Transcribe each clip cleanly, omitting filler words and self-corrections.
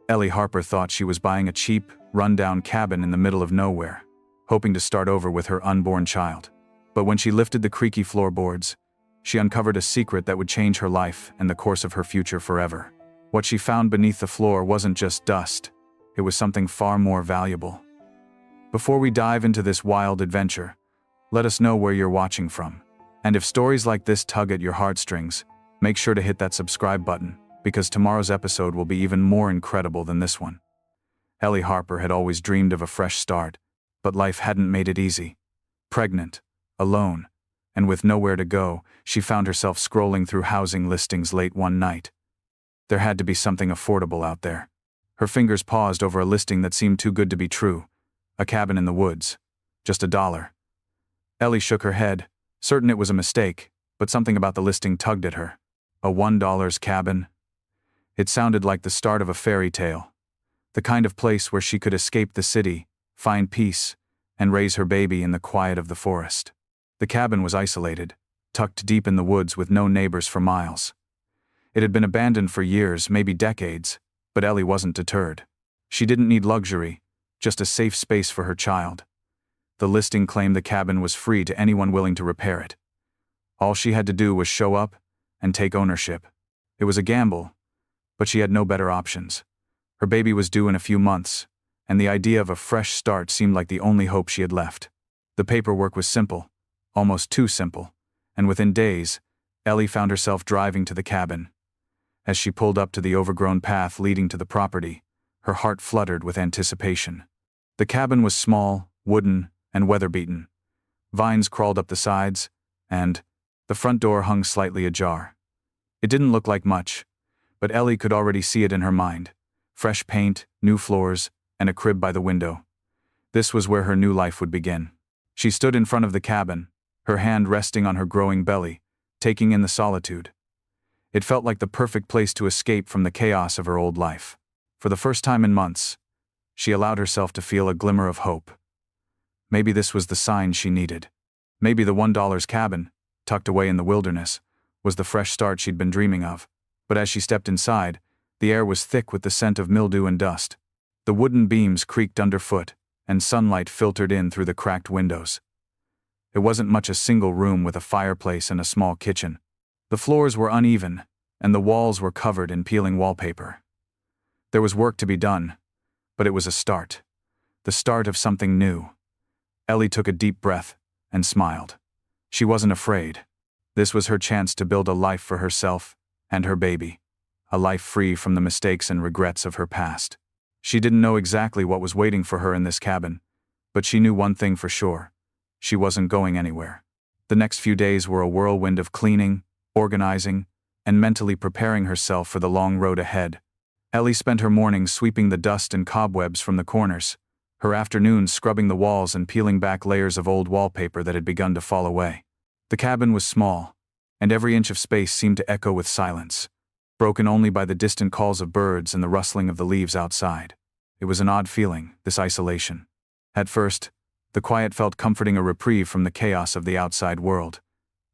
Ellie Harper thought she was buying a cheap, run-down cabin in the middle of nowhere, hoping to start over with her unborn child. But when she lifted the creaky floorboards, she uncovered a secret that would change her life and the course of her future forever. What she found beneath the floor wasn't just dust, it was something far more valuable. Before we dive into this wild adventure, let us know where you're watching from. And if stories like this tug at your heartstrings, make sure to hit that subscribe button, because tomorrow's episode will be even more incredible than this one. Ellie Harper had always dreamed of a fresh start, but life hadn't made it easy. Pregnant, alone, and with nowhere to go, she found herself scrolling through housing listings late one night. There had to be something affordable out there. Her fingers paused over a listing that seemed too good to be true. A cabin in the woods. Just $1. Ellie shook her head, certain it was a mistake, but something about the listing tugged at her. A $1 cabin? It sounded like the start of a fairy tale. The kind of place where she could escape the city, find peace, and raise her baby in the quiet of the forest. The cabin was isolated, tucked deep in the woods with no neighbors for miles. It had been abandoned for years, maybe decades, but Ellie wasn't deterred. She didn't need luxury, just a safe space for her child. The listing claimed the cabin was free to anyone willing to repair it. All she had to do was show up and take ownership. It was a gamble, but she had no better options. Her baby was due in a few months, and the idea of a fresh start seemed like the only hope she had left. The paperwork was simple, almost too simple, and within days, Ellie found herself driving to the cabin. As she pulled up to the overgrown path leading to the property, her heart fluttered with anticipation. The cabin was small, wooden, and weather-beaten. Vines crawled up the sides, and the front door hung slightly ajar. It didn't look like much, but Ellie could already see it in her mind. Fresh paint, new floors, and a crib by the window. This was where her new life would begin. She stood in front of the cabin, her hand resting on her growing belly, taking in the solitude. It felt like the perfect place to escape from the chaos of her old life. For the first time in months, she allowed herself to feel a glimmer of hope. Maybe this was the sign she needed. Maybe the $1 cabin, tucked away in the wilderness, was the fresh start she'd been dreaming of. But as she stepped inside, the air was thick with the scent of mildew and dust. The wooden beams creaked underfoot, and sunlight filtered in through the cracked windows. It wasn't much a single room with a fireplace and a small kitchen. The floors were uneven, and the walls were covered in peeling wallpaper. There was work to be done, but it was a start. The start of something new. Ellie took a deep breath and smiled. She wasn't afraid. This was her chance to build a life for herself and her baby. A life free from the mistakes and regrets of her past. She didn't know exactly what was waiting for her in this cabin, but she knew one thing for sure. She wasn't going anywhere. The next few days were a whirlwind of cleaning, organizing, and mentally preparing herself for the long road ahead. Ellie spent her mornings sweeping the dust and cobwebs from the corners, her afternoons scrubbing the walls and peeling back layers of old wallpaper that had begun to fall away. The cabin was small, and every inch of space seemed to echo with silence, broken only by the distant calls of birds and the rustling of the leaves outside. It was an odd feeling, this isolation. At first, the quiet felt comforting, a reprieve from the chaos of the outside world.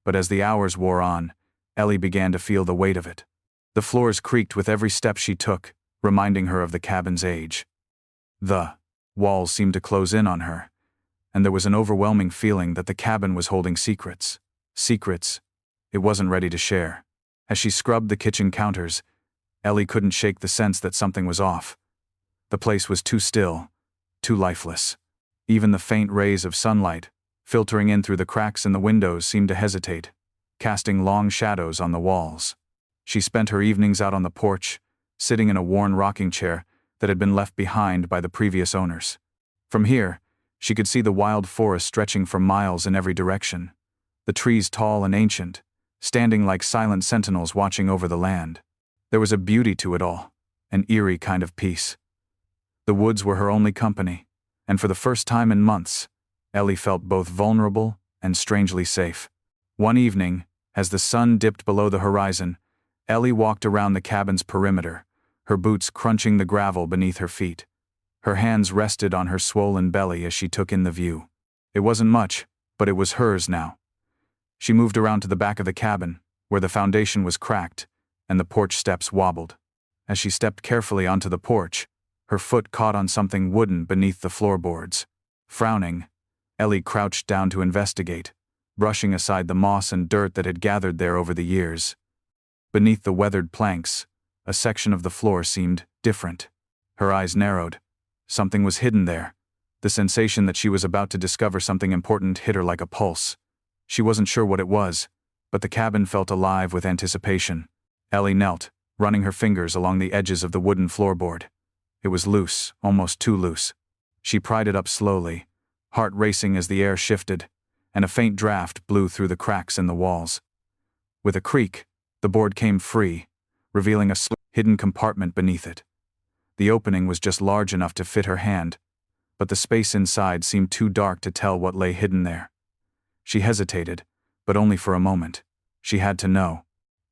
But as the hours wore on, Ellie began to feel the weight of it. The floors creaked with every step she took, reminding her of the cabin's age. The walls seemed to close in on her, and there was an overwhelming feeling that the cabin was holding secrets. Secrets it wasn't ready to share. As she scrubbed the kitchen counters, Ellie couldn't shake the sense that something was off. The place was too still, too lifeless. Even the faint rays of sunlight, filtering in through the cracks in the windows, seemed to hesitate, casting long shadows on the walls. She spent her evenings out on the porch, sitting in a worn rocking chair that had been left behind by the previous owners. From here, she could see the wild forest stretching for miles in every direction, the trees tall and ancient, standing like silent sentinels watching over the land. There was a beauty to it all, an eerie kind of peace. The woods were her only company, and for the first time in months, Ellie felt both vulnerable and strangely safe. One evening, as the sun dipped below the horizon, Ellie walked around the cabin's perimeter, her boots crunching the gravel beneath her feet. Her hands rested on her swollen belly as she took in the view. It wasn't much, but it was hers now. She moved around to the back of the cabin, where the foundation was cracked, and the porch steps wobbled. As she stepped carefully onto the porch, her foot caught on something wooden beneath the floorboards. Frowning, Ellie crouched down to investigate, brushing aside the moss and dirt that had gathered there over the years. Beneath the weathered planks, a section of the floor seemed different. Her eyes narrowed. Something was hidden there. The sensation that she was about to discover something important hit her like a pulse. She wasn't sure what it was, but the cabin felt alive with anticipation. Ellie knelt, running her fingers along the edges of the wooden floorboard. It was loose, almost too loose. She pried it up slowly, heart racing as the air shifted, and a faint draft blew through the cracks in the walls. With a creak, the board came free, revealing a hidden compartment beneath it. The opening was just large enough to fit her hand, but the space inside seemed too dark to tell what lay hidden there. She hesitated, but only for a moment. She had to know.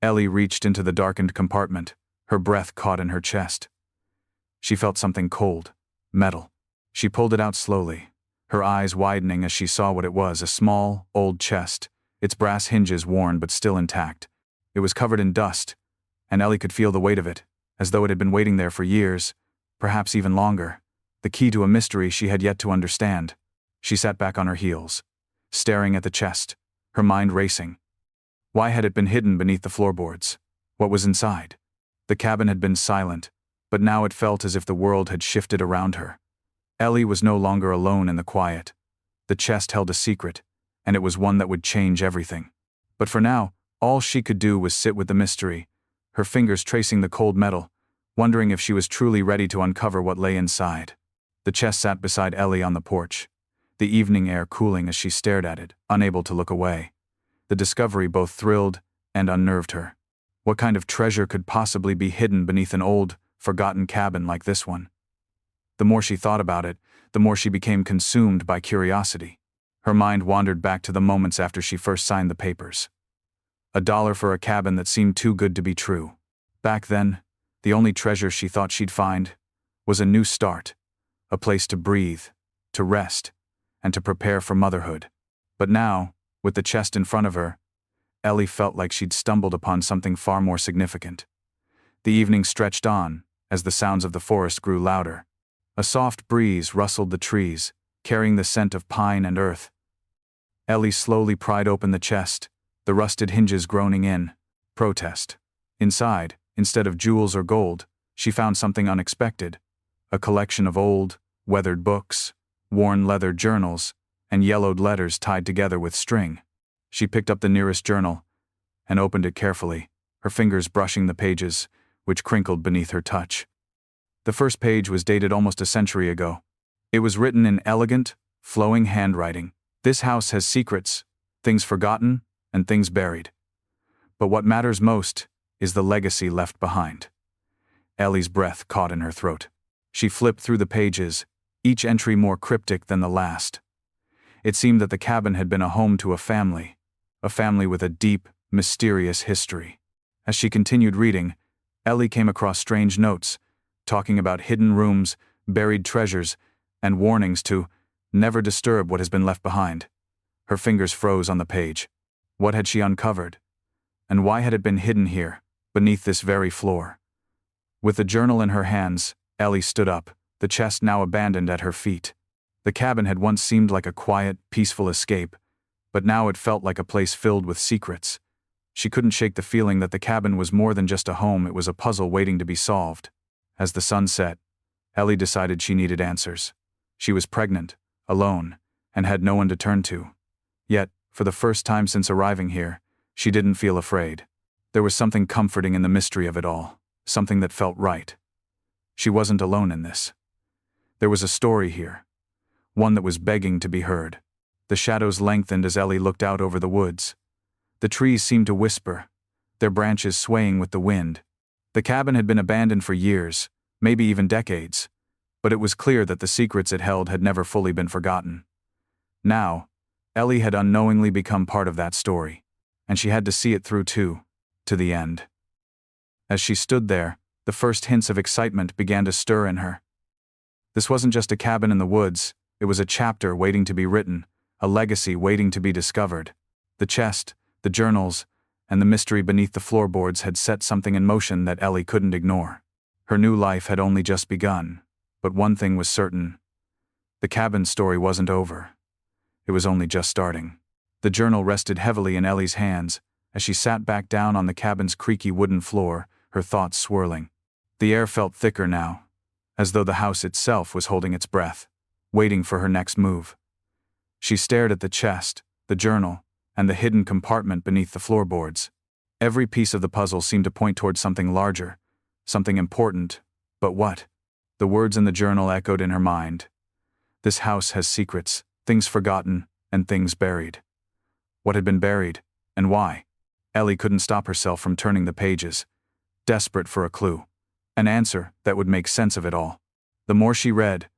Ellie reached into the darkened compartment, her breath caught in her chest. She felt something cold, metal. She pulled it out slowly, her eyes widening as she saw what it was, a small, old chest, its brass hinges worn but still intact. It was covered in dust, and Ellie could feel the weight of it, as though it had been waiting there for years, perhaps even longer, the key to a mystery she had yet to understand. She sat back on her heels, staring at the chest, her mind racing. Why had it been hidden beneath the floorboards? What was inside? The cabin had been silent, but now it felt as if the world had shifted around her. Ellie was no longer alone in the quiet. The chest held a secret, and it was one that would change everything. But for now, all she could do was sit with the mystery, her fingers tracing the cold metal, wondering if she was truly ready to uncover what lay inside. The chest sat beside Ellie on the porch, the evening air cooling as she stared at it, unable to look away. The discovery both thrilled and unnerved her. What kind of treasure could possibly be hidden beneath an old, forgotten cabin like this one? The more she thought about it, the more she became consumed by curiosity. Her mind wandered back to the moments after she first signed the papers. $1 for a cabin that seemed too good to be true. Back then, the only treasure she thought she'd find was a new start, a place to breathe, to rest, and to prepare for motherhood. But now, with the chest in front of her, Ellie felt like she'd stumbled upon something far more significant. The evening stretched on, as the sounds of the forest grew louder. A soft breeze rustled the trees, carrying the scent of pine and earth. Ellie slowly pried open the chest, the rusted hinges groaning in protest. Inside, instead of jewels or gold, she found something unexpected: a collection of old, weathered books, worn leather journals, and yellowed letters tied together with string. She picked up the nearest journal and opened it carefully, her fingers brushing the pages, which crinkled beneath her touch. The first page was dated almost a century ago. It was written in elegant, flowing handwriting. This house has secrets, things forgotten, and things buried. But what matters most is the legacy left behind. Ellie's breath caught in her throat. She flipped through the pages, each entry more cryptic than the last. It seemed that the cabin had been a home to a family with a deep, mysterious history. As she continued reading, Ellie came across strange notes, talking about hidden rooms, buried treasures, and warnings to never disturb what has been left behind. Her fingers froze on the page. What had she uncovered? And why had it been hidden here, beneath this very floor? With the journal in her hands, Ellie stood up, the chest now abandoned at her feet. The cabin had once seemed like a quiet, peaceful escape, but now it felt like a place filled with secrets. She couldn't shake the feeling that the cabin was more than just a home, it was a puzzle waiting to be solved. As the sun set, Ellie decided she needed answers. She was pregnant, alone, and had no one to turn to. Yet, for the first time since arriving here, she didn't feel afraid. There was something comforting in the mystery of it all, something that felt right. She wasn't alone in this. There was a story here, one that was begging to be heard. The shadows lengthened as Ellie looked out over the woods. The trees seemed to whisper, their branches swaying with the wind. The cabin had been abandoned for years, maybe even decades, but it was clear that the secrets it held had never fully been forgotten. Now, Ellie had unknowingly become part of that story, and she had to see it through too, to the end. As she stood there, the first hints of excitement began to stir in her. This wasn't just a cabin in the woods, it was a chapter waiting to be written, a legacy waiting to be discovered. The chest, the journals, and the mystery beneath the floorboards had set something in motion that Ellie couldn't ignore. Her new life had only just begun, but one thing was certain. The cabin story wasn't over. It was only just starting. The journal rested heavily in Ellie's hands as she sat back down on the cabin's creaky wooden floor, her thoughts swirling. The air felt thicker now, as though the house itself was holding its breath, waiting for her next move. She stared at the chest, the journal, and the hidden compartment beneath the floorboards. Every piece of the puzzle seemed to point toward something larger, something important, but what? The words in the journal echoed in her mind. This house has secrets, things forgotten, and things buried. What had been buried, and why? Ellie couldn't stop herself from turning the pages, desperate for a clue, an answer that would make sense of it all. The more she read,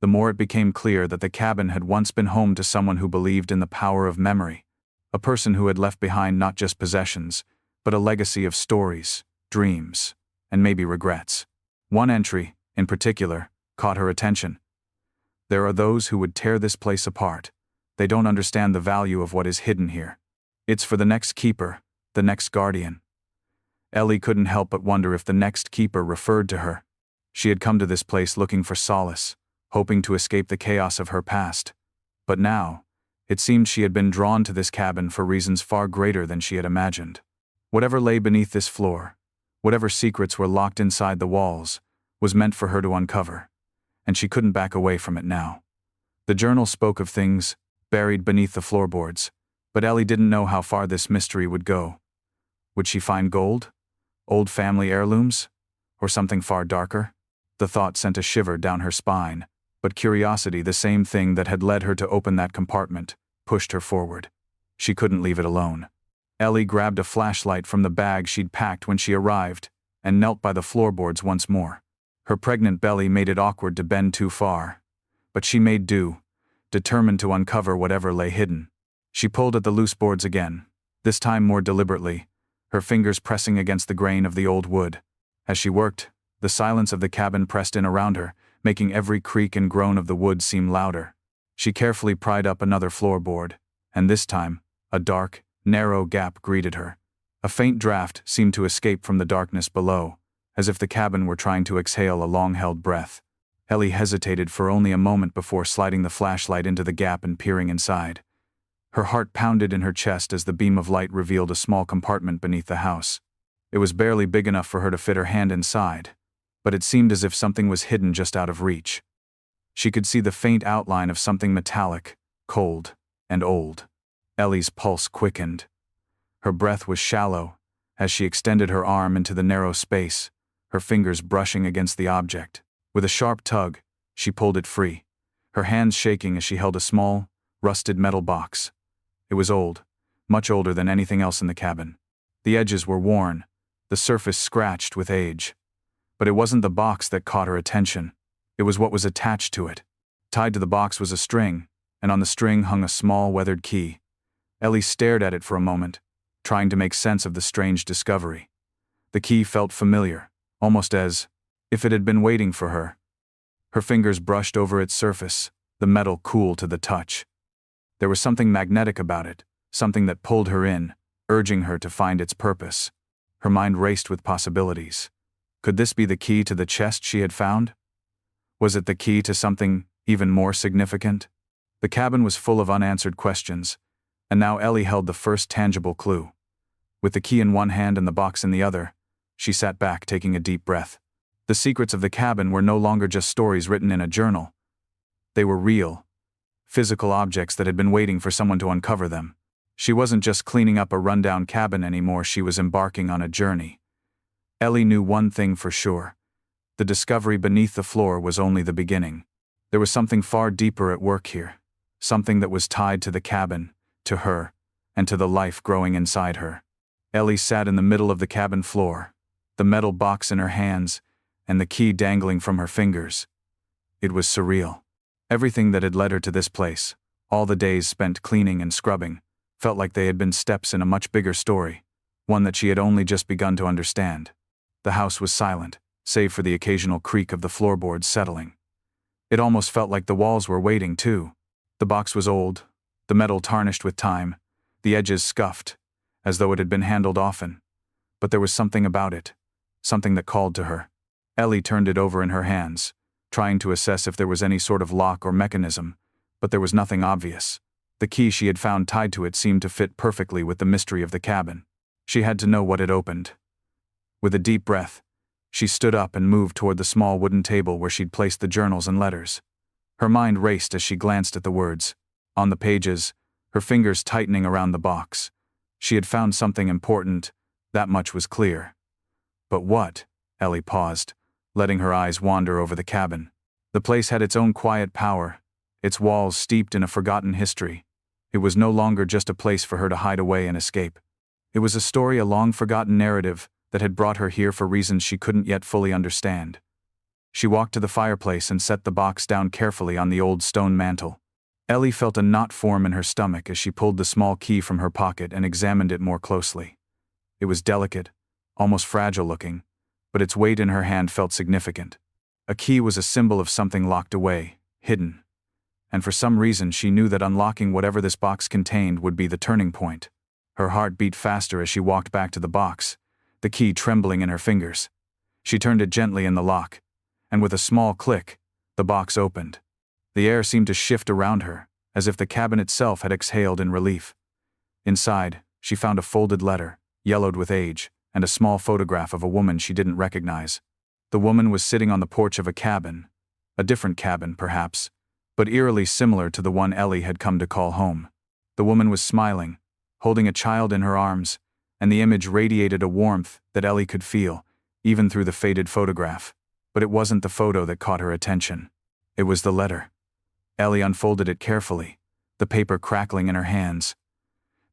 the more it became clear that the cabin had once been home to someone who believed in the power of memory, a person who had left behind not just possessions, but a legacy of stories, dreams, and maybe regrets. One entry, in particular, caught her attention. There are those who would tear this place apart. They don't understand the value of what is hidden here. It's for the next keeper, the next guardian. Ellie couldn't help but wonder if the next keeper referred to her. She had come to this place looking for solace, hoping to escape the chaos of her past. But now, it seemed she had been drawn to this cabin for reasons far greater than she had imagined. Whatever lay beneath this floor, whatever secrets were locked inside the walls, was meant for her to uncover, and she couldn't back away from it now. The journal spoke of things buried beneath the floorboards, but Ellie didn't know how far this mystery would go. Would she find gold? Old family heirlooms? Or something far darker? The thought sent a shiver down her spine, but curiosity, the same thing that had led her to open that compartment, pushed her forward. She couldn't leave it alone. Ellie grabbed a flashlight from the bag she'd packed when she arrived, and knelt by the floorboards once more. Her pregnant belly made it awkward to bend too far, but she made do, determined to uncover whatever lay hidden. She pulled at the loose boards again, this time more deliberately, her fingers pressing against the grain of the old wood. As she worked, the silence of the cabin pressed in around her, making every creak and groan of the wood seem louder. She carefully pried up another floorboard, and this time, a dark, narrow gap greeted her. A faint draft seemed to escape from the darkness below, as if the cabin were trying to exhale a long-held breath. Ellie hesitated for only a moment before sliding the flashlight into the gap and peering inside. Her heart pounded in her chest as the beam of light revealed a small compartment beneath the house. It was barely big enough for her to fit her hand inside, but it seemed as if something was hidden just out of reach. She could see the faint outline of something metallic, cold, and old. Ellie's pulse quickened. Her breath was shallow as she extended her arm into the narrow space, her fingers brushing against the object. With a sharp tug, she pulled it free, her hands shaking as she held a small, rusted metal box. It was old, much older than anything else in the cabin. The edges were worn, the surface scratched with age. But it wasn't the box that caught her attention. It was what was attached to it. Tied to the box was a string, and on the string hung a small, weathered key. Ellie stared at it for a moment, trying to make sense of the strange discovery. The key felt familiar, almost as if it had been waiting for her. Her fingers brushed over its surface, the metal cool to the touch. There was something magnetic about it, something that pulled her in, urging her to find its purpose. Her mind raced with possibilities. Could this be the key to the chest she had found? Was it the key to something even more significant? The cabin was full of unanswered questions, and now Ellie held the first tangible clue. With the key in one hand and the box in the other, she sat back, taking a deep breath. The secrets of the cabin were no longer just stories written in a journal. They were real, physical objects that had been waiting for someone to uncover them. She wasn't just cleaning up a rundown cabin anymore, she was embarking on a journey. Ellie knew one thing for sure. The discovery beneath the floor was only the beginning. There was something far deeper at work here, something that was tied to the cabin, to her, and to the life growing inside her. Ellie sat in the middle of the cabin floor, the metal box in her hands, and the key dangling from her fingers. It was surreal. Everything that had led her to this place, all the days spent cleaning and scrubbing, felt like they had been steps in a much bigger story, one that she had only just begun to understand. The house was silent, save for the occasional creak of the floorboards settling. It almost felt like the walls were waiting too. The box was old, the metal tarnished with time, the edges scuffed, as though it had been handled often. But there was something about it, something that called to her. Ellie turned it over in her hands, trying to assess if there was any sort of lock or mechanism, but there was nothing obvious. The key she had found tied to it seemed to fit perfectly with the mystery of the cabin. She had to know what it opened. With a deep breath, she stood up and moved toward the small wooden table where she'd placed the journals and letters. Her mind raced as she glanced at the words on the pages, her fingers tightening around the box. She had found something important, that much was clear. But what? Ellie paused, letting her eyes wander over the cabin. The place had its own quiet power, its walls steeped in a forgotten history. It was no longer just a place for her to hide away and escape. It was a story, a long-forgotten narrative that had brought her here for reasons she couldn't yet fully understand. She walked to the fireplace and set the box down carefully on the old stone mantel. Ellie felt a knot form in her stomach as she pulled the small key from her pocket and examined it more closely. It was delicate, almost fragile-looking, but its weight in her hand felt significant. A key was a symbol of something locked away, hidden. And for some reason she knew that unlocking whatever this box contained would be the turning point. Her heart beat faster as she walked back to the box, the key trembling in her fingers. She turned it gently in the lock, and with a small click, the box opened. The air seemed to shift around her, as if the cabin itself had exhaled in relief. Inside, she found a folded letter, yellowed with age, and a small photograph of a woman she didn't recognize. The woman was sitting on the porch of a cabin, a different cabin perhaps, but eerily similar to the one Ellie had come to call home. The woman was smiling, holding a child in her arms, and the image radiated a warmth that Ellie could feel, even through the faded photograph. But it wasn't the photo that caught her attention. It was the letter. Ellie unfolded it carefully, the paper crackling in her hands.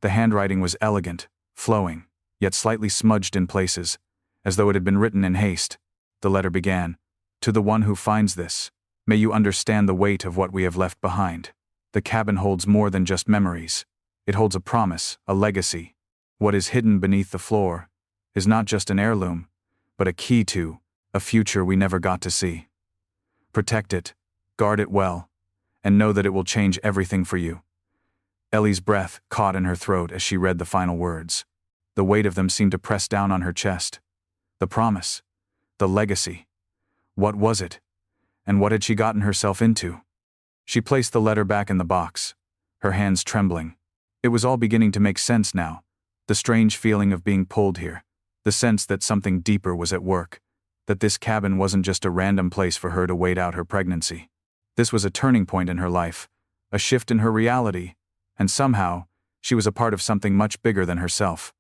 The handwriting was elegant, flowing, yet slightly smudged in places, as though it had been written in haste. The letter began, "To the one who finds this, may you understand the weight of what we have left behind. The cabin holds more than just memories. It holds a promise, a legacy. What is hidden beneath the floor is not just an heirloom, but a key to a future we never got to see. Protect it, guard it well, and know that it will change everything for you." Ellie's breath caught in her throat as she read the final words. The weight of them seemed to press down on her chest. The promise, the legacy. What was it? And what had she gotten herself into? She placed the letter back in the box, her hands trembling. It was all beginning to make sense now. The strange feeling of being pulled here, the sense that something deeper was at work, that this cabin wasn't just a random place for her to wait out her pregnancy. This was a turning point in her life, a shift in her reality, and somehow, she was a part of something much bigger than herself.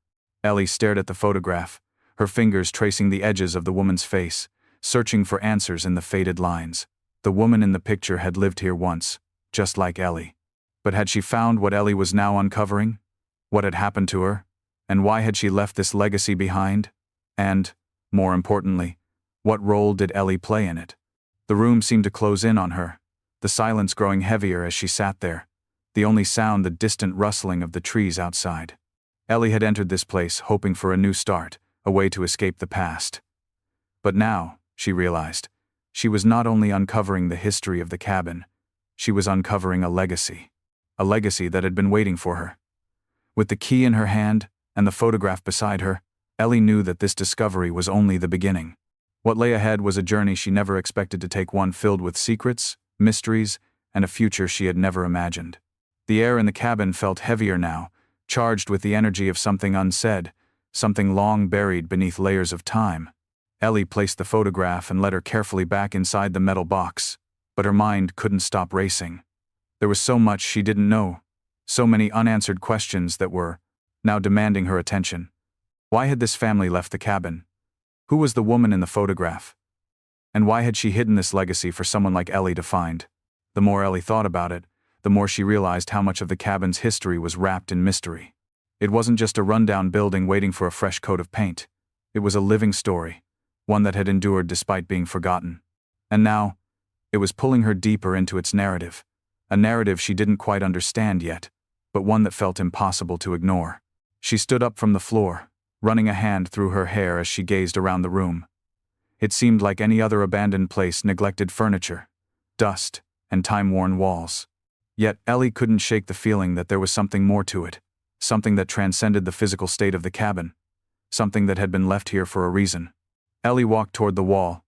Ellie stared at the photograph, her fingers tracing the edges of the woman's face, searching for answers in the faded lines. The woman in the picture had lived here once, just like Ellie. But had she found what Ellie was now uncovering? What had happened to her? And why had she left this legacy behind? And, more importantly, what role did Ellie play in it? The room seemed to close in on her, the silence growing heavier as she sat there, the only sound the distant rustling of the trees outside. Ellie had entered this place hoping for a new start, a way to escape the past. But now, she realized, she was not only uncovering the history of the cabin, she was uncovering a legacy that had been waiting for her. With the key in her hand and the photograph beside her, Ellie knew that this discovery was only the beginning. What lay ahead was a journey she never expected to take, one filled with secrets, mysteries, and a future she had never imagined. The air in the cabin felt heavier now, charged with the energy of something unsaid, something long buried beneath layers of time. Ellie placed the photograph and let her carefully back inside the metal box, but her mind couldn't stop racing. There was so much she didn't know, so many unanswered questions that were now demanding her attention. Why had this family left the cabin? Who was the woman in the photograph? And why had she hidden this legacy for someone like Ellie to find? The more Ellie thought about it, the more she realized how much of the cabin's history was wrapped in mystery. It wasn't just a rundown building waiting for a fresh coat of paint. It was a living story, one that had endured despite being forgotten. And now, it was pulling her deeper into its narrative, a narrative she didn't quite understand yet, but one that felt impossible to ignore. She stood up from the floor, running a hand through her hair as she gazed around the room. It seemed like any other abandoned place, neglected furniture, dust, and time-worn walls. Yet Ellie couldn't shake the feeling that there was something more to it, something that transcended the physical state of the cabin, something that had been left here for a reason. Ellie walked toward the wall,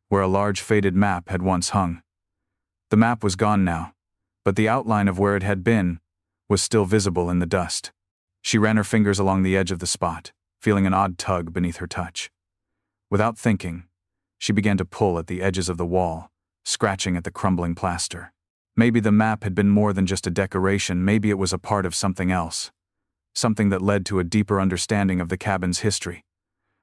where a large faded map had once hung. The map was gone now, but the outline of where it had been was still visible in the dust. She ran her fingers along the edge of the spot, feeling an odd tug beneath her touch. Without thinking, she began to pull at the edges of the wall, scratching at the crumbling plaster. Maybe the map had been more than just a decoration, maybe it was a part of something else. Something that led to a deeper understanding of the cabin's history.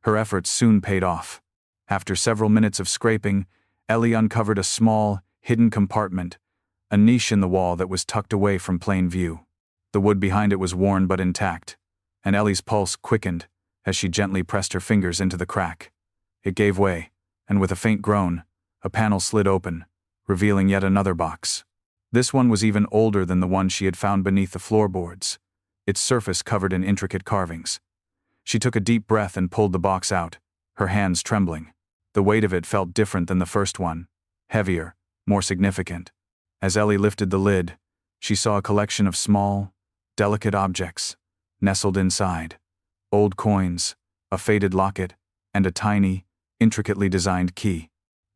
Her efforts soon paid off. After several minutes of scraping, Ellie uncovered a small, hidden compartment, a niche in the wall that was tucked away from plain view. The wood behind it was worn but intact, and Ellie's pulse quickened as she gently pressed her fingers into the crack. It gave way, and with a faint groan, a panel slid open, revealing yet another box. This one was even older than the one she had found beneath the floorboards, its surface covered in intricate carvings. She took a deep breath and pulled the box out, her hands trembling. The weight of it felt different than the first one, heavier, more significant. As Ellie lifted the lid, she saw a collection of small, delicate objects nestled inside. Old coins, a faded locket, and a tiny, intricately designed key.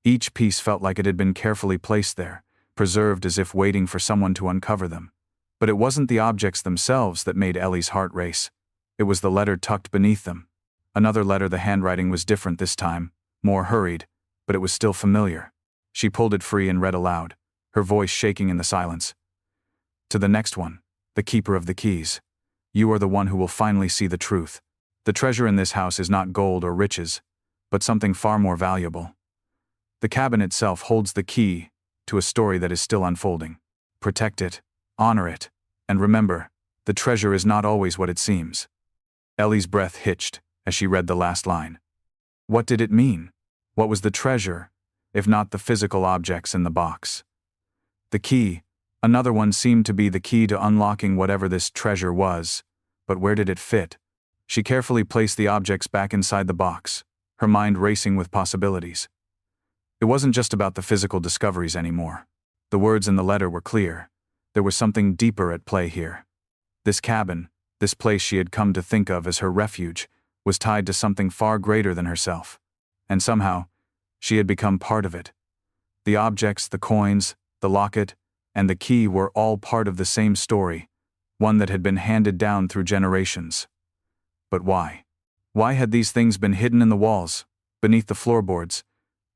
Each piece felt like it had been carefully placed there, preserved as if waiting for someone to uncover them. But it wasn't the objects themselves that made Ellie's heart race. It was the letter tucked beneath them. Another letter. The handwriting was different this time, more hurried, but it was still familiar. She pulled it free and read aloud, her voice shaking in the silence. To the next one, the keeper of the keys. You are the one who will finally see the truth. The treasure in this house is not gold or riches, but something far more valuable. The cabin itself holds the key to a story that is still unfolding. Protect it, honor it, and remember, the treasure is not always what it seems. Ellie's breath hitched as she read the last line. What did it mean? What was the treasure, if not the physical objects in the box? The key, another one, seemed to be the key to unlocking whatever this treasure was, but where did it fit? She carefully placed the objects back inside the box, her mind racing with possibilities. It wasn't just about the physical discoveries anymore. The words in the letter were clear. There was something deeper at play here. This cabin, this place she had come to think of as her refuge, was tied to something far greater than herself. And somehow, she had become part of it. The objects, the coins, the locket, and the key were all part of the same story, one that had been handed down through generations. But why? Why had these things been hidden in the walls, beneath the floorboards,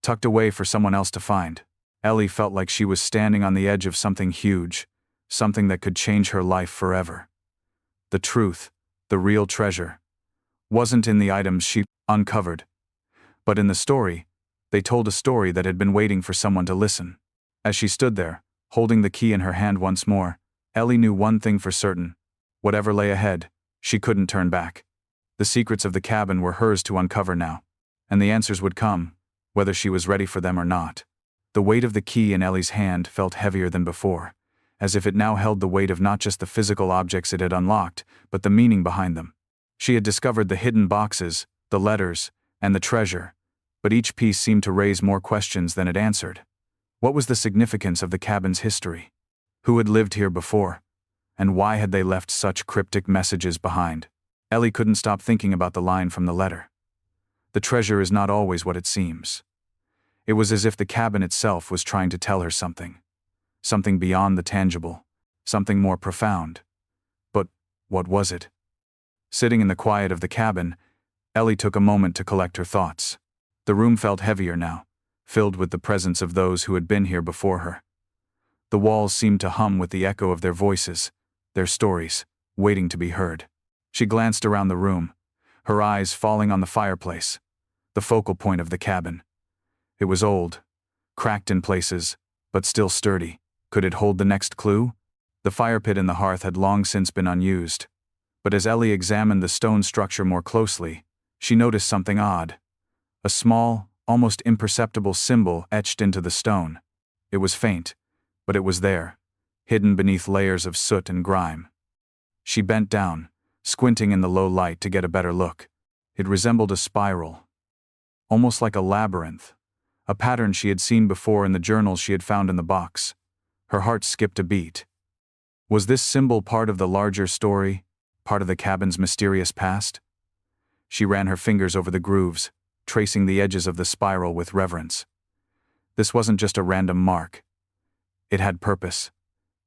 tucked away for someone else to find? Ellie felt like she was standing on the edge of something huge, something that could change her life forever. The truth, the real treasure, wasn't in the items she uncovered, but in the story. They told a story that had been waiting for someone to listen. As she stood there, holding the key in her hand once more, Ellie knew one thing for certain. Whatever lay ahead, she couldn't turn back. The secrets of the cabin were hers to uncover now, and the answers would come, whether she was ready for them or not. The weight of the key in Ellie's hand felt heavier than before, as if it now held the weight of not just the physical objects it had unlocked, but the meaning behind them. She had discovered the hidden boxes, the letters, and the treasure, but each piece seemed to raise more questions than it answered. What was the significance of the cabin's history? Who had lived here before? And why had they left such cryptic messages behind? Ellie couldn't stop thinking about the line from the letter. The treasure is not always what it seems. It was as if the cabin itself was trying to tell her something. Something beyond the tangible. Something more profound. But what was it? Sitting in the quiet of the cabin, Ellie took a moment to collect her thoughts. The room felt heavier now, filled with the presence of those who had been here before her. The walls seemed to hum with the echo of their voices, their stories, waiting to be heard. She glanced around the room, her eyes falling on the fireplace, the focal point of the cabin. It was old, cracked in places, but still sturdy. Could it hold the next clue? The fire pit in the hearth had long since been unused, but as Ellie examined the stone structure more closely, she noticed something odd. A small, almost imperceptible symbol etched into the stone. It was faint, but it was there, hidden beneath layers of soot and grime. She bent down, squinting in the low light to get a better look. It resembled a spiral, almost like a labyrinth, a pattern she had seen before in the journals she had found in the box. Her heart skipped a beat. Was this symbol part of the larger story, part of the cabin's mysterious past? She ran her fingers over the grooves, tracing the edges of the spiral with reverence. This wasn't just a random mark. It had purpose.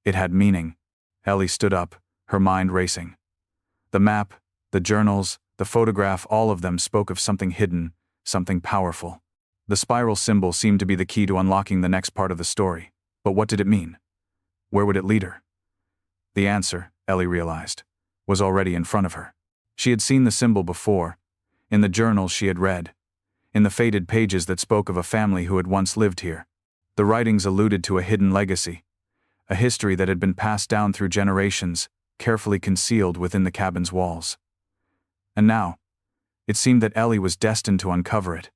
It had meaning. Ellie stood up, her mind racing. The map, the journals, the photograph, all of them spoke of something hidden, something powerful. The spiral symbol seemed to be the key to unlocking the next part of the story. But what did it mean? Where would it lead her? The answer, Ellie realized, was already in front of her. She had seen the symbol before, in the journals she had read, in the faded pages that spoke of a family who had once lived here. The writings alluded to a hidden legacy, a history that had been passed down through generations, carefully concealed within the cabin's walls. And now, it seemed that Ellie was destined to uncover it.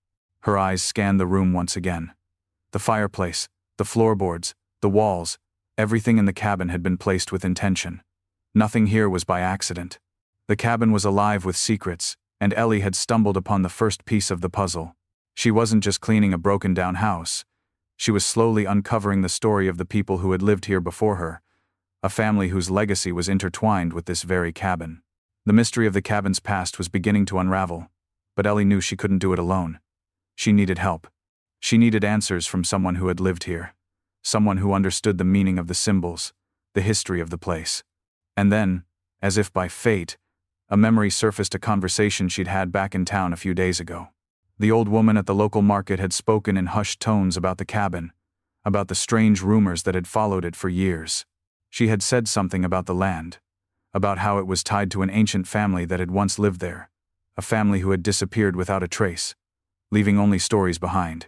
Her eyes scanned the room once again. The fireplace, the floorboards, the walls, everything in the cabin had been placed with intention. Nothing here was by accident. The cabin was alive with secrets, and Ellie had stumbled upon the first piece of the puzzle. She wasn't just cleaning a broken-down house. She was slowly uncovering the story of the people who had lived here before her, a family whose legacy was intertwined with this very cabin. The mystery of the cabin's past was beginning to unravel, but Ellie knew she couldn't do it alone. She needed help. She needed answers from someone who had lived here, someone who understood the meaning of the symbols, the history of the place. And then, as if by fate, a memory surfaced, a conversation she'd had back in town a few days ago. The old woman at the local market had spoken in hushed tones about the cabin, about the strange rumors that had followed it for years. She had said something about the land, about how it was tied to an ancient family that had once lived there, a family who had disappeared without a trace, leaving only stories behind.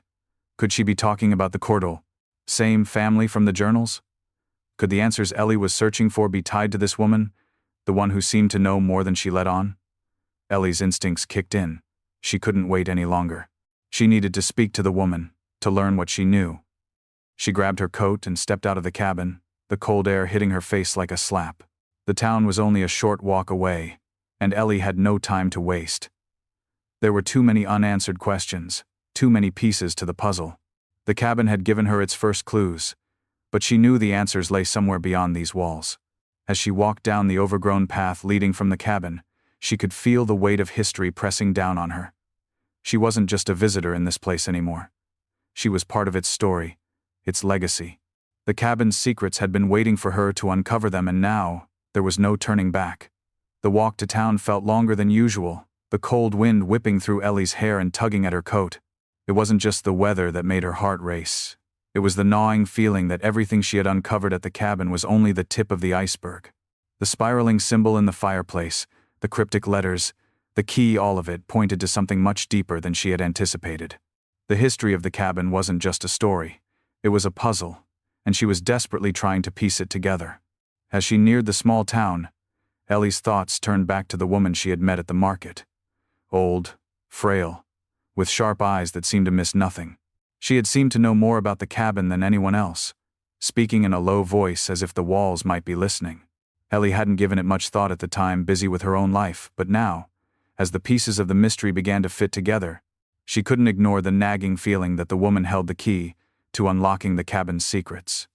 Could she be talking about the Cordal, same family from the journals? Could the answers Ellie was searching for be tied to this woman, the one who seemed to know more than she let on? Ellie's instincts kicked in. She couldn't wait any longer. She needed to speak to the woman, to learn what she knew. She grabbed her coat and stepped out of the cabin, the cold air hitting her face like a slap. The town was only a short walk away, and Ellie had no time to waste. There were too many unanswered questions, too many pieces to the puzzle. The cabin had given her its first clues, but she knew the answers lay somewhere beyond these walls. As she walked down the overgrown path leading from the cabin, she could feel the weight of history pressing down on her. She wasn't just a visitor in this place anymore. She was part of its story, its legacy. The cabin's secrets had been waiting for her to uncover them, and now, there was no turning back. The walk to town felt longer than usual, the cold wind whipping through Ellie's hair and tugging at her coat. It wasn't just the weather that made her heart race. It was the gnawing feeling that everything she had uncovered at the cabin was only the tip of the iceberg. The spiraling symbol in the fireplace, the cryptic letters, the key, all of it pointed to something much deeper than she had anticipated. The history of the cabin wasn't just a story. It was a puzzle, and she was desperately trying to piece it together. As she neared the small town, Ellie's thoughts turned back to the woman she had met at the market. Old, frail, with sharp eyes that seemed to miss nothing. She had seemed to know more about the cabin than anyone else, speaking in a low voice as if the walls might be listening. Ellie hadn't given it much thought at the time, busy with her own life, but now, as the pieces of the mystery began to fit together, she couldn't ignore the nagging feeling that the woman held the key to unlocking the cabin's secrets.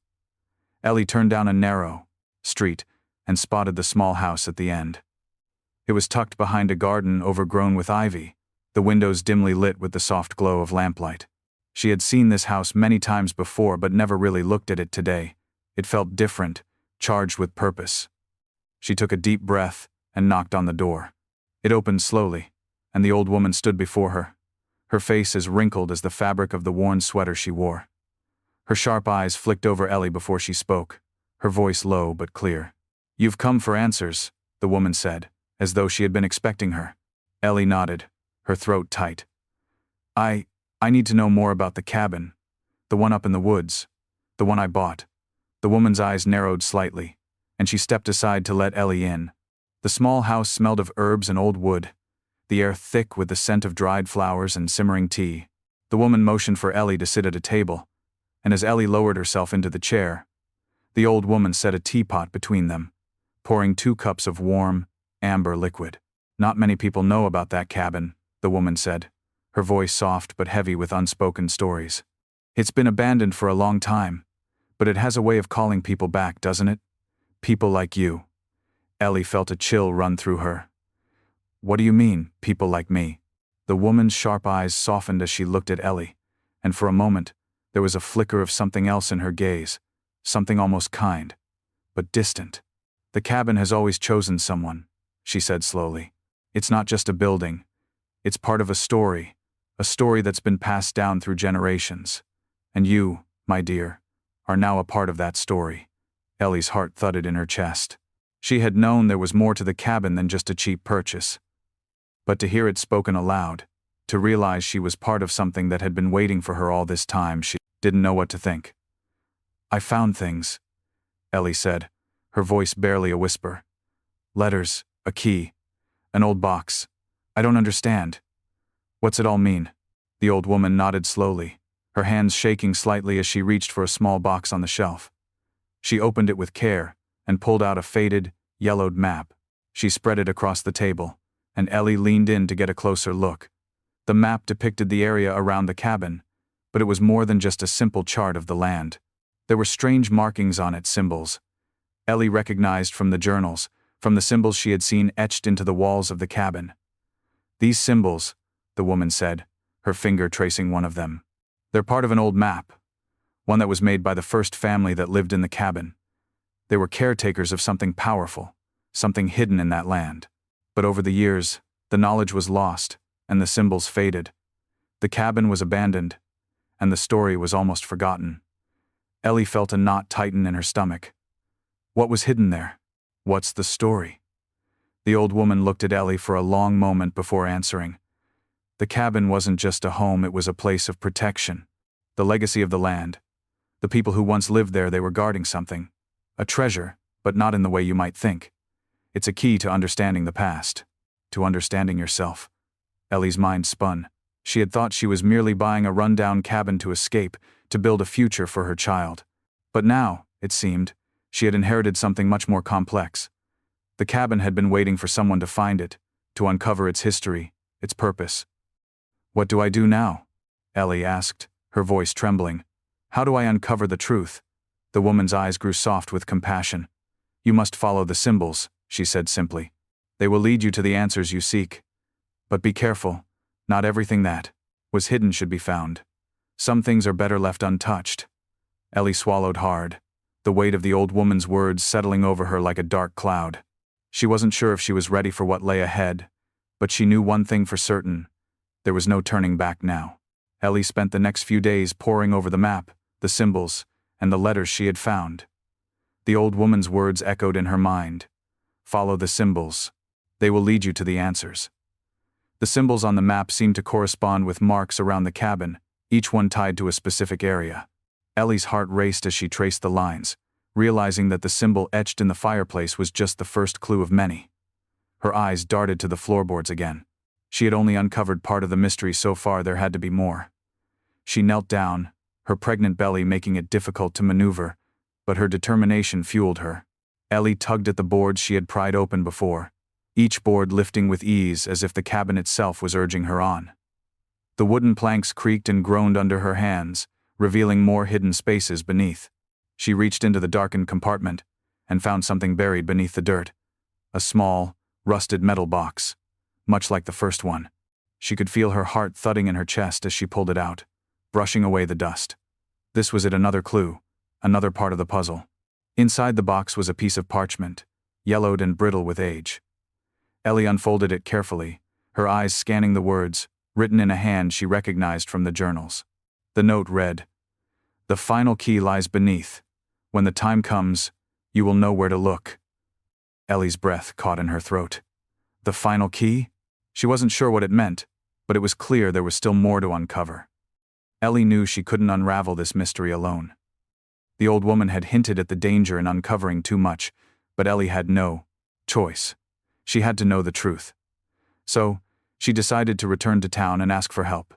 Ellie turned down a narrow street and spotted the small house at the end. It was tucked behind a garden overgrown with ivy, the windows dimly lit with the soft glow of lamplight. She had seen this house many times before but never really looked at it today. It felt different, charged with purpose. She took a deep breath and knocked on the door. It opened slowly, and the old woman stood before her, her face as wrinkled as the fabric of the worn sweater she wore. Her sharp eyes flicked over Ellie before she spoke, her voice low but clear. "You've come for answers," the woman said, as though she had been expecting her. Ellie nodded, her throat tight. I need to know more about the cabin, the one up in the woods, the one I bought." The woman's eyes narrowed slightly, and she stepped aside to let Ellie in. The small house smelled of herbs and old wood, the air thick with the scent of dried flowers and simmering tea. The woman motioned for Ellie to sit at a table, and as Ellie lowered herself into the chair, the old woman set a teapot between them, pouring 2 cups of warm, amber liquid. "Not many people know about that cabin," the woman said, her voice soft but heavy with unspoken stories. "It's been abandoned for a long time, but it has a way of calling people back, doesn't it? People like you." Ellie felt a chill run through her. "What do you mean, people like me?" The woman's sharp eyes softened as she looked at Ellie, and for a moment, There was a flicker of something else in her gaze, something almost kind, but distant. "The cabin has always chosen someone," she said slowly. "It's not just a building. It's part of a story that's been passed down through generations. And you, my dear, are now a part of that story." Ellie's heart thudded in her chest. She had known there was more to the cabin than just a cheap purchase. But to hear it spoken aloud, to realize she was part of something that had been waiting for her all this time, she didn't know what to think. "I found things," Ellie said, her voice barely a whisper. "Letters, a key, an old box. I don't understand. What's it all mean?" The old woman nodded slowly, her hands shaking slightly as she reached for a small box on the shelf. She opened it with care and pulled out a faded, yellowed map. She spread it across the table, and Ellie leaned in to get a closer look. The map depicted the area around the cabin, but it was more than just a simple chart of the land. There were strange markings on it, symbols Ellie recognized from the journals, from the symbols she had seen etched into the walls of the cabin. "These symbols," the woman said, her finger tracing one of them. "They're part of an old map, one that was made by the first family that lived in the cabin. They were caretakers of something powerful, something hidden in that land. But over the years, the knowledge was lost, and the symbols faded. The cabin was abandoned, and the story was almost forgotten." Ellie felt a knot tighten in her stomach. What was hidden there? What's the story? The old woman looked at Ellie for a long moment before answering. The cabin wasn't just a home, it was a place of protection. The legacy of the land. The people who once lived there, they were guarding something. A treasure, but not in the way you might think. It's a key to understanding the past. To understanding yourself. Ellie's mind spun. She had thought she was merely buying a rundown cabin to escape, to build a future for her child. But now, it seemed, she had inherited something much more complex. The cabin had been waiting for someone to find it, to uncover its history, its purpose. "What do I do now?" Ellie asked, her voice trembling. "How do I uncover the truth?" The woman's eyes grew soft with compassion. "You must follow the symbols," she said simply. "They will lead you to the answers you seek. But be careful, not everything that was hidden should be found. Some things are better left untouched." Ellie swallowed hard, the weight of the old woman's words settling over her like a dark cloud. She wasn't sure if she was ready for what lay ahead, but she knew one thing for certain. There was no turning back now. Ellie spent the next few days poring over the map, the symbols, and the letters she had found. The old woman's words echoed in her mind. "Follow the symbols. They will lead you to the answers." The symbols on the map seemed to correspond with marks around the cabin, each one tied to a specific area. Ellie's heart raced as she traced the lines, realizing that the symbol etched in the fireplace was just the first clue of many. Her eyes darted to the floorboards again. She had only uncovered part of the mystery so far, there had to be more. She knelt down, her pregnant belly making it difficult to maneuver, but her determination fueled her. Ellie tugged at the boards she had pried open before, each board lifting with ease as if the cabin itself was urging her on. The wooden planks creaked and groaned under her hands, revealing more hidden spaces beneath. She reached into the darkened compartment and found something buried beneath the dirt. A small, rusted metal box, much like the first one. She could feel her heart thudding in her chest as she pulled it out, brushing away the dust. This was another clue, another part of the puzzle. Inside the box was a piece of parchment, yellowed and brittle with age. Ellie unfolded it carefully, her eyes scanning the words, written in a hand she recognized from the journals. The note read, "The final key lies beneath. When the time comes, you will know where to look." Ellie's breath caught in her throat. The final key? She wasn't sure what it meant, but it was clear there was still more to uncover. Ellie knew she couldn't unravel this mystery alone. The old woman had hinted at the danger in uncovering too much, but Ellie had no choice. She had to know the truth. So, she decided to return to town and ask for help.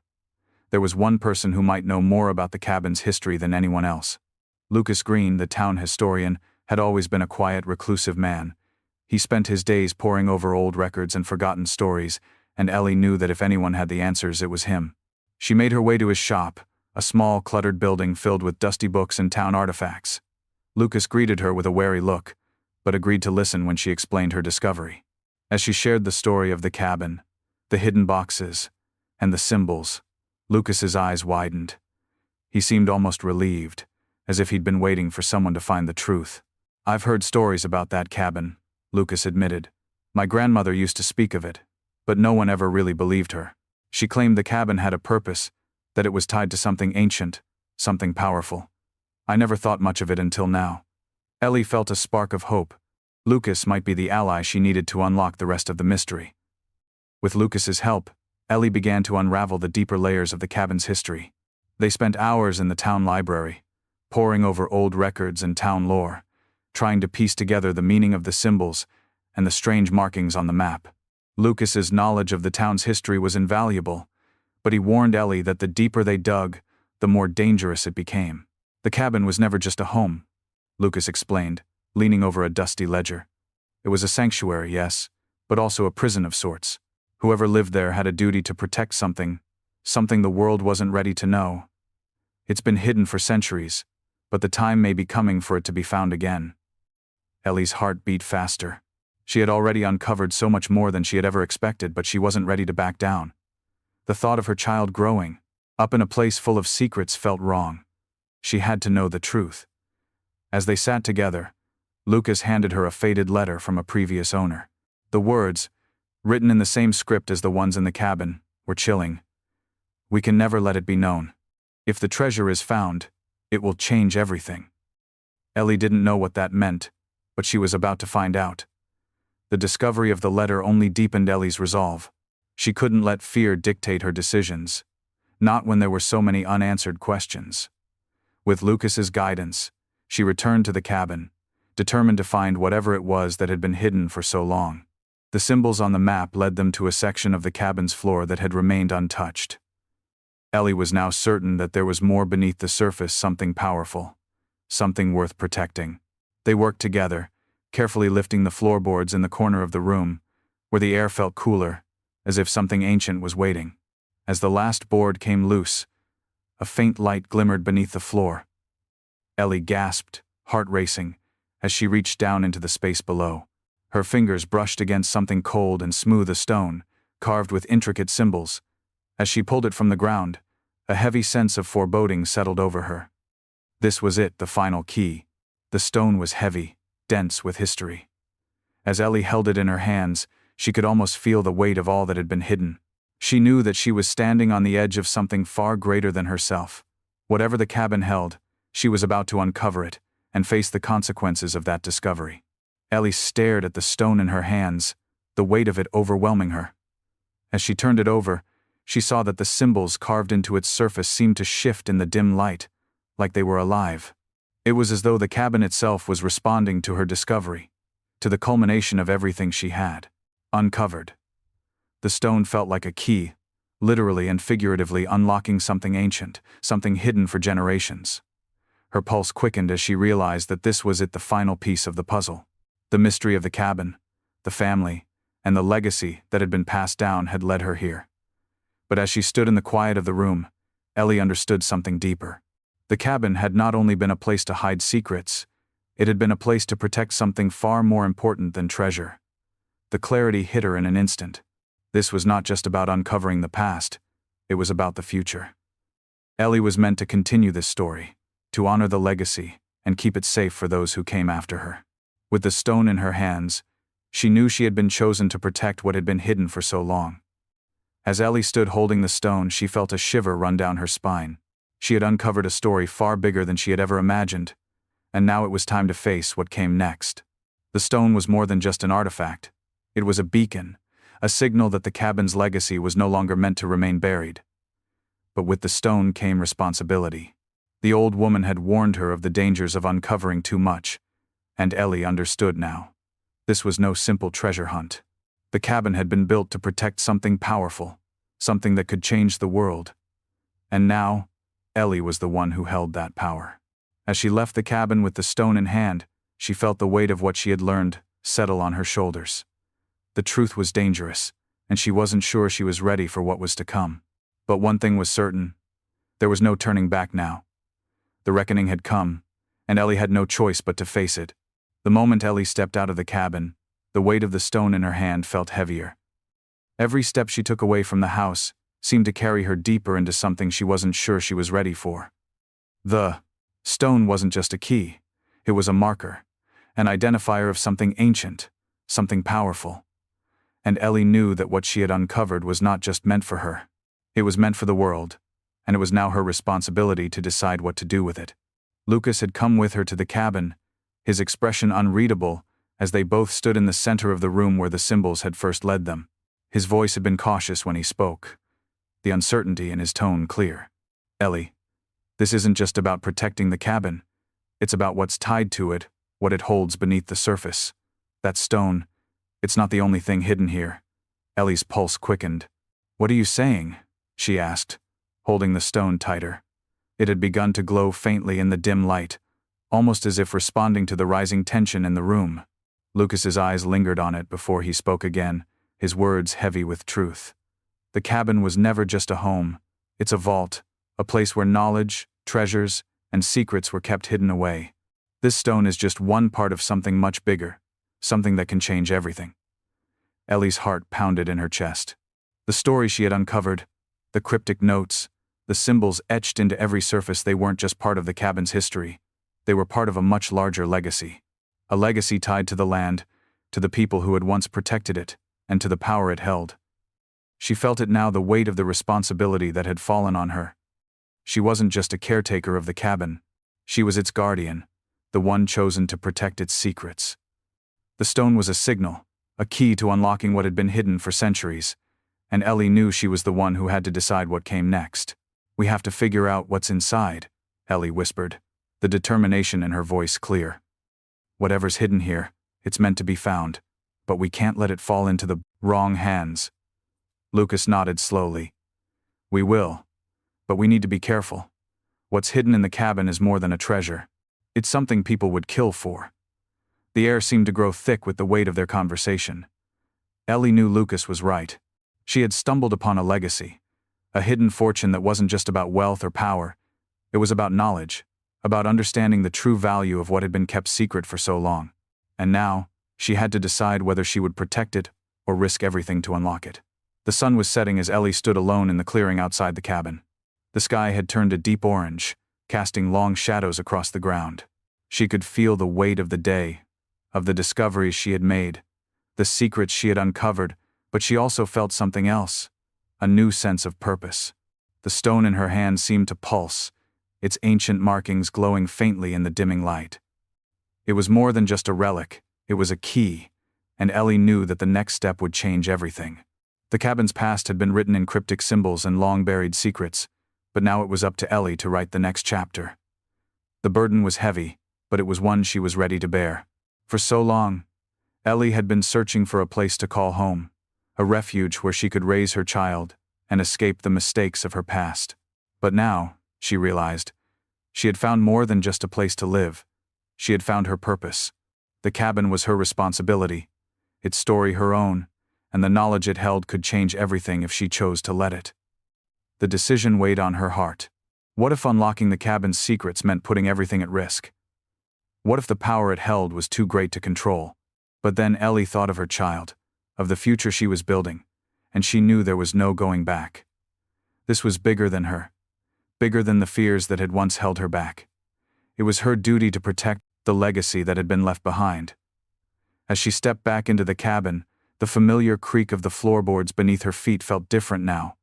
There was one person who might know more about the cabin's history than anyone else. Lucas Green, the town historian, had always been a quiet, reclusive man. He spent his days poring over old records and forgotten stories, and Ellie knew that if anyone had the answers, it was him. She made her way to his shop, a small, cluttered building filled with dusty books and town artifacts. Lucas greeted her with a wary look, but agreed to listen when she explained her discovery. As she shared the story of the cabin, the hidden boxes, and the symbols, Lucas's eyes widened. He seemed almost relieved, as if he'd been waiting for someone to find the truth. "I've heard stories about that cabin," Lucas admitted. "My grandmother used to speak of it, but no one ever really believed her. She claimed the cabin had a purpose, that it was tied to something ancient, something powerful. I never thought much of it until now." Ellie felt a spark of hope. Lucas might be the ally she needed to unlock the rest of the mystery. With Lucas's help, Ellie began to unravel the deeper layers of the cabin's history. They spent hours in the town library, poring over old records and town lore, trying to piece together the meaning of the symbols and the strange markings on the map. Lucas's knowledge of the town's history was invaluable, but he warned Ellie that the deeper they dug, the more dangerous it became. "The cabin was never just a home," Lucas explained, leaning over a dusty ledger. "It was a sanctuary, yes, but also a prison of sorts. Whoever lived there had a duty to protect something the world wasn't ready to know. It's been hidden for centuries, but the time may be coming for it to be found again." Ellie's heart beat faster. She had already uncovered so much more than she had ever expected, but she wasn't ready to back down. The thought of her child growing up in a place full of secrets felt wrong. She had to know the truth. As they sat together, Lucas handed her a faded letter from a previous owner. The words, written in the same script as the ones in the cabin, were chilling. "We can never let it be known. If the treasure is found, it will change everything." Ellie didn't know what that meant, but she was about to find out. The discovery of the letter only deepened Ellie's resolve. She couldn't let fear dictate her decisions, not when there were so many unanswered questions. With Lucas's guidance, she returned to the cabin, determined to find whatever it was that had been hidden for so long. The symbols on the map led them to a section of the cabin's floor that had remained untouched. Ellie was now certain that there was more beneath the surface, something powerful, something worth protecting. They worked together, carefully lifting the floorboards in the corner of the room, where the air felt cooler, as if something ancient was waiting. As the last board came loose, a faint light glimmered beneath the floor. Ellie gasped, heart racing, as she reached down into the space below. Her fingers brushed against something cold and smooth, a stone, carved with intricate symbols. As she pulled it from the ground, a heavy sense of foreboding settled over her. This was it, the final key. The stone was heavy, dense with history. As Ellie held it in her hands, she could almost feel the weight of all that had been hidden. She knew that she was standing on the edge of something far greater than herself. Whatever the cabin held, she was about to uncover it and face the consequences of that discovery. Ellie stared at the stone in her hands, the weight of it overwhelming her. As she turned it over, she saw that the symbols carved into its surface seemed to shift in the dim light, like they were alive. It was as though the cabin itself was responding to her discovery, to the culmination of everything she had uncovered. The stone felt like a key, literally and figuratively unlocking something ancient, something hidden for generations. Her pulse quickened as she realized that this was it, the final piece of the puzzle. The mystery of the cabin, the family, and the legacy that had been passed down had led her here. But as she stood in the quiet of the room, Ellie understood something deeper. The cabin had not only been a place to hide secrets, it had been a place to protect something far more important than treasure. The clarity hit her in an instant. This was not just about uncovering the past, it was about the future. Ellie was meant to continue this story, to honor the legacy, and keep it safe for those who came after her. With the stone in her hands, she knew she had been chosen to protect what had been hidden for so long. As Ellie stood holding the stone, she felt a shiver run down her spine. She had uncovered a story far bigger than she had ever imagined, and now it was time to face what came next. The stone was more than just an artifact. It was a beacon, a signal that the cabin's legacy was no longer meant to remain buried. But with the stone came responsibility. The old woman had warned her of the dangers of uncovering too much, and Ellie understood now. This was no simple treasure hunt. The cabin had been built to protect something powerful, something that could change the world. And now, Ellie was the one who held that power. As she left the cabin with the stone in hand, she felt the weight of what she had learned settle on her shoulders. The truth was dangerous, and she wasn't sure she was ready for what was to come. But one thing was certain. There was no turning back now. The reckoning had come, and Ellie had no choice but to face it. The moment Ellie stepped out of the cabin, the weight of the stone in her hand felt heavier. Every step she took away from the house seemed to carry her deeper into something she wasn't sure she was ready for. The stone wasn't just a key, it was a marker, an identifier of something ancient, something powerful. And Ellie knew that what she had uncovered was not just meant for her. It was meant for the world, and it was now her responsibility to decide what to do with it. Lucas had come with her to the cabin, his expression unreadable, as they both stood in the center of the room where the symbols had first led them. His voice had been cautious when he spoke, the uncertainty in his tone clear. Ellie, this isn't just about protecting the cabin. It's about what's tied to it, what it holds beneath the surface. That stone, it's not the only thing hidden here. Ellie's pulse quickened. What are you saying? She asked, holding the stone tighter. It had begun to glow faintly in the dim light, almost as if responding to the rising tension in the room. Lucas's eyes lingered on it before he spoke again, his words heavy with truth. The cabin was never just a home. It's a vault, a place where knowledge, treasures, and secrets were kept hidden away. This stone is just one part of something much bigger, something that can change everything. Ellie's heart pounded in her chest. The story she had uncovered, the cryptic notes, the symbols etched into every surface, they weren't just part of the cabin's history. They were part of a much larger legacy. A legacy tied to the land, to the people who had once protected it, and to the power it held. She felt it now, the weight of the responsibility that had fallen on her. She wasn't just a caretaker of the cabin. She was its guardian, the one chosen to protect its secrets. The stone was a signal, a key to unlocking what had been hidden for centuries, and Ellie knew she was the one who had to decide what came next. We have to figure out what's inside, Ellie whispered, the determination in her voice clear. Whatever's hidden here, it's meant to be found, but we can't let it fall into the wrong hands. Lucas nodded slowly. We will, but we need to be careful. What's hidden in the cabin is more than a treasure. It's something people would kill for. The air seemed to grow thick with the weight of their conversation. Ellie knew Lucas was right. She had stumbled upon a legacy, a hidden fortune that wasn't just about wealth or power. It was about knowledge, about understanding the true value of what had been kept secret for so long. And now, she had to decide whether she would protect it or risk everything to unlock it. The sun was setting as Ellie stood alone in the clearing outside the cabin. The sky had turned a deep orange, casting long shadows across the ground. She could feel the weight of the day, of the discoveries she had made, the secrets she had uncovered, but she also felt something else, a new sense of purpose. The stone in her hand seemed to pulse, its ancient markings glowing faintly in the dimming light. It was more than just a relic, it was a key, and Ellie knew that the next step would change everything. The cabin's past had been written in cryptic symbols and long-buried secrets, but now it was up to Ellie to write the next chapter. The burden was heavy, but it was one she was ready to bear. For so long, Ellie had been searching for a place to call home, a refuge where she could raise her child and escape the mistakes of her past. But now, she realized, she had found more than just a place to live. She had found her purpose. The cabin was her responsibility, its story her own, and the knowledge it held could change everything if she chose to let it. The decision weighed on her heart. What if unlocking the cabin's secrets meant putting everything at risk? What if the power it held was too great to control? But then Ellie thought of her child, of the future she was building, and she knew there was no going back. This was bigger than her, bigger than the fears that had once held her back. It was her duty to protect the legacy that had been left behind. As she stepped back into the cabin, the familiar creak of the floorboards beneath her feet felt different now.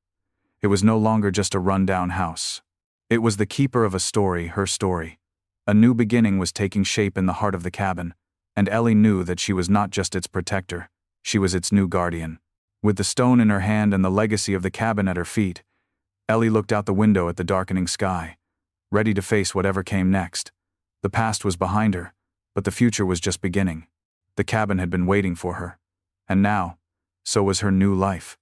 It was no longer just a run-down house. It was the keeper of a story, her story. A new beginning was taking shape in the heart of the cabin, and Ellie knew that she was not just its protector, she was its new guardian. With the stone in her hand and the legacy of the cabin at her feet, Ellie looked out the window at the darkening sky, ready to face whatever came next. The past was behind her, but the future was just beginning. The cabin had been waiting for her. And now, so was her new life.